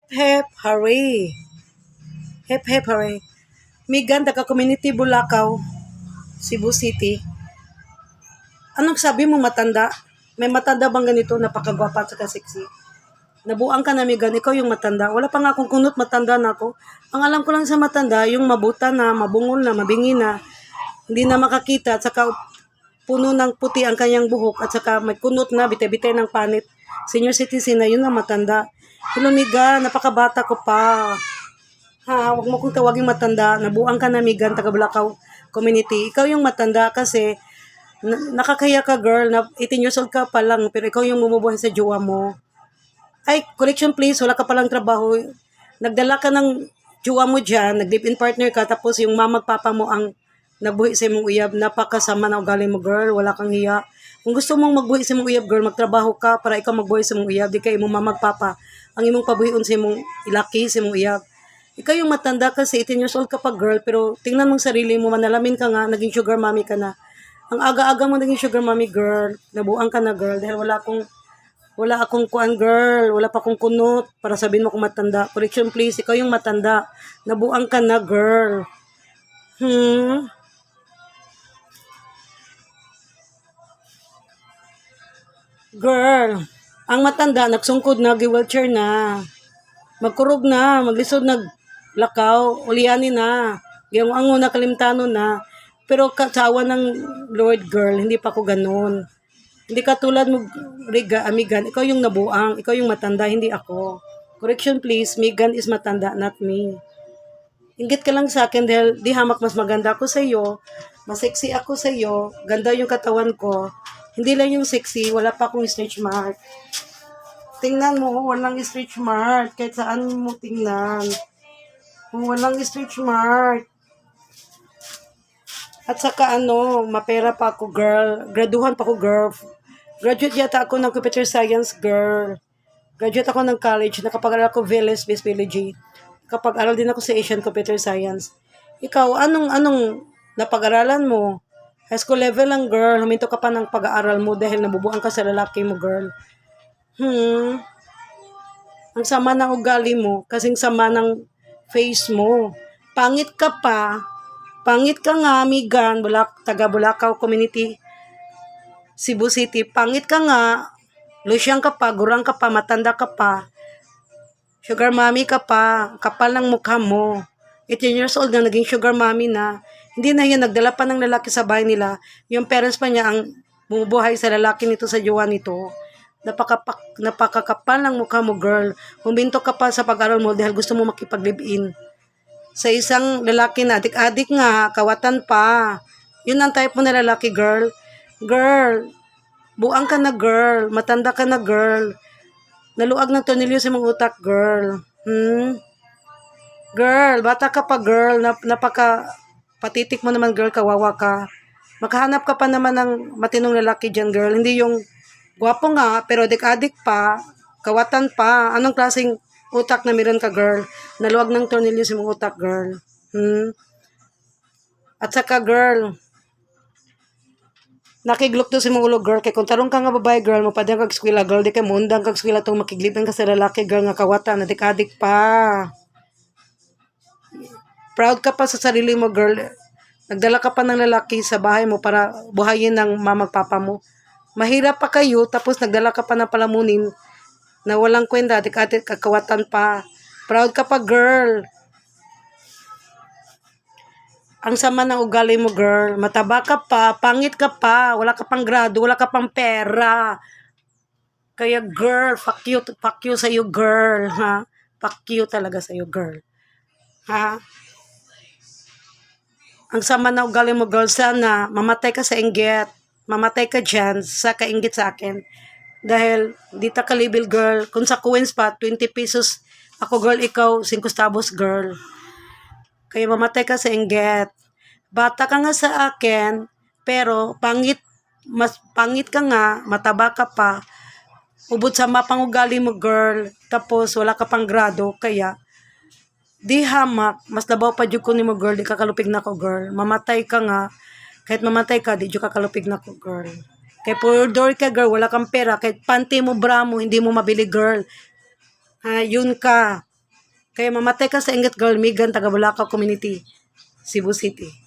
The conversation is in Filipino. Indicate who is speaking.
Speaker 1: Hep, hooray. Hep, hep, hooray. Migan, taga Community Bulacau, Cebu City. Anong sabi mo matanda? May matanda bang ganito, napakagwapa at saka sexy? Nabuang ka na, Migan, ikaw yung matanda. Wala pa nga akong kunot, matanda na ako. Ang alam ko lang sa matanda, yung mabuta na, mabungol na, mabingi na, hindi na makakita, at saka puno ng puti ang kanyang buhok, at saka may kunot na, bitay-bitay ng panit. Senior citizen na, yun ang matanda. Hello, Migan, napakabata ko pa. Ha, wag mo kong tawaging matanda. Nabuang ka na, Migan, taga Bulacau community. Ikaw yung matanda kasi nakakaya ka, girl, na 18 years old ka pa lang, pero ikaw yung bumubuhay sa jowa mo. Ay, correction please, wala ka palang trabaho. Nagdala ka ng jowa mo dyan, nag-live-in partner ka, tapos yung mamagpapa mo ang nagbuhi sa imong uyab. Napakasama na ugali mo, girl, wala kang hiya. Kung gusto mong magbuhi sa imong uyab, girl, magtrabaho ka para ikaw magbuhi sa imong uyab. Di ka imong mamagpapa ang imong pabuhion sa imong ilaki, sa imong uyab. Ikaw yung matanda kasi 18 years old ka pa, girl, pero tingnan mong sarili mo, manalamin ka nga, naging sugar mommy ka na. Ang aga-aga mo naging sugar mommy, girl. Nabuang ka na, girl, dahil wala akong kuan, girl. Wala pa akong kunot para sabihin mo kung matanda. Correction please, ikaw yung matanda. Nabuang ka na, girl. Girl, ang matanda, nagsungkod na, gi-wheelchair na. Magkurog na, maglisod naglakaw, uliani na. Gayong ango na kalimtano na. Pero kasawa ng Lord, girl, hindi pa ako ganun. Hindi ka tulad mo, Riga, Amigan, ikaw yung nabuang, ikaw yung matanda, hindi ako. Correction please, Megan is matanda, not me. Inggit ka lang sa akin dahil di hamak mas maganda ako sa iyo, mas sexy ako sa iyo, ganda yung katawan ko. Hindi lang yung sexy, wala pa akong stretch mark. Tingnan mo, walang stretch mark. Kahit saan mo tingnan. Walang stretch mark. At saka mapera pa ako, girl. Graduhan pa ako, girl. Graduate yata ako ng computer science, girl. Graduate ako ng college. Nakapag-aral ako VLS Based Biology. Kapag-aral din ako sa Asian Computer Science. Ikaw, anong napag-aralan mo? High school level lang, girl. Huminto ka pa ng pag-aaral mo dahil nabubuang ka sa lalaki mo, girl. Ang sama ng ugali mo, kasing sama ng face mo. Pangit ka pa. Pangit ka nga, Migan, taga Bulacau Community, Cebu City. Pangit ka nga. Lusyang ka pa, gurang ka pa, matanda ka pa. Sugar mommy ka pa. Kapal ng mukha mo. 18 years old na, naging sugar mommy na. Hindi na yan, nagdala pa ng lalaki sa bahay nila. Yung parents pa niya ang bumubuhay sa lalaki nito, sa jowa nito. Napakakapal ng mukha mo, girl. Huminto ka pa sa pag-aral mo dahil gusto mo makipag-live-in sa isang lalaki na adik-adik nga, kawatan pa. Yun ang type mo na lalaki, girl. Girl, buang ka na, girl. Matanda ka na, girl. Naluag ng tornilyo sa mga utak, girl. Girl, bata ka pa, girl. Patitik mo naman, girl. Kawawa ka. Makahanap ka pa naman ng matinong lalaki dyan, girl. Hindi yung gwapo nga, pero adik-adik pa. Kawatan pa. Anong klaseng utak na meron ka, girl? Naluwag ng tornilyo sa mga utak, girl. At saka, girl, nakiglok to si mga ulo, girl. Kay kung tarong ka nga babae, girl, mapadang kag skwila, girl. Di kay mundang kag skwila tong makiglipan ka sa lalaki, girl, nga kawatan. Adik-adik pa. Proud ka pa sa sarili mo, girl. Nagdala ka pa ng lalaki sa bahay mo para buhayin ng mamagpapa mo. Mahirap pa kayo, tapos nagdala ka pa ng palamunin na walang kwenta, adik-adik, kakawatan pa. Proud ka pa, girl. Ang sama ng ugali mo, girl. Mataba ka pa, pangit ka pa, wala ka pang grado, wala ka pang pera. Kaya, girl, fuck you sa'yo, girl, ha? Fuck you talaga sa'yo, girl. Ha? Ang sama ng ugali mo, girl, sana mamatay ka sa inggit. Mamatay ka dyan sa kainggit sa akin. Dahil, di ta ka-label, girl. Kung sa coins pa, 20 pesos. Ako, girl, ikaw, 5 centavos, girl. Kaya mamatay ka sa inggit. Bata ka nga sa akin, pero mas pangit ka nga, mataba ka pa. Ubod sa mapangugali mo, girl. Tapos, wala ka pang grado, kaya, di hamak, mas labaw pa dyan ko ni mo, girl. Di ka kalupig na ko, girl. Mamatay ka nga. Kahit mamatay ka, di dyan ka kalupig na ko, girl. Kaya pudor ka, girl. Wala kang pera. Kahit panty mo, bra mo, hindi mo mabili, girl. Ha, yun ka. Kaya mamatay ka sa inggit, girl. Megan, taga Bulacaw Community, Cebu City.